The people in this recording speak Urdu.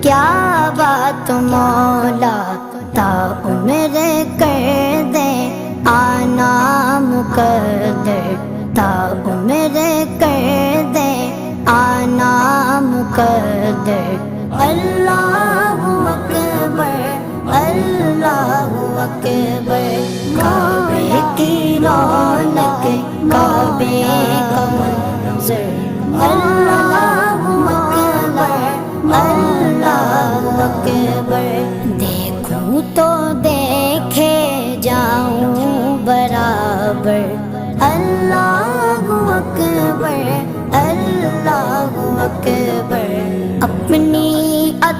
کیا بات مولا تا عمر کر دے آنا مقدر، تا عمر کر دے آنا مقدر۔ اللہ اکبر اللہ اکبر، کعبے کی رونق کعبے کا منظر، اللہ اکبر اللہ اکبر۔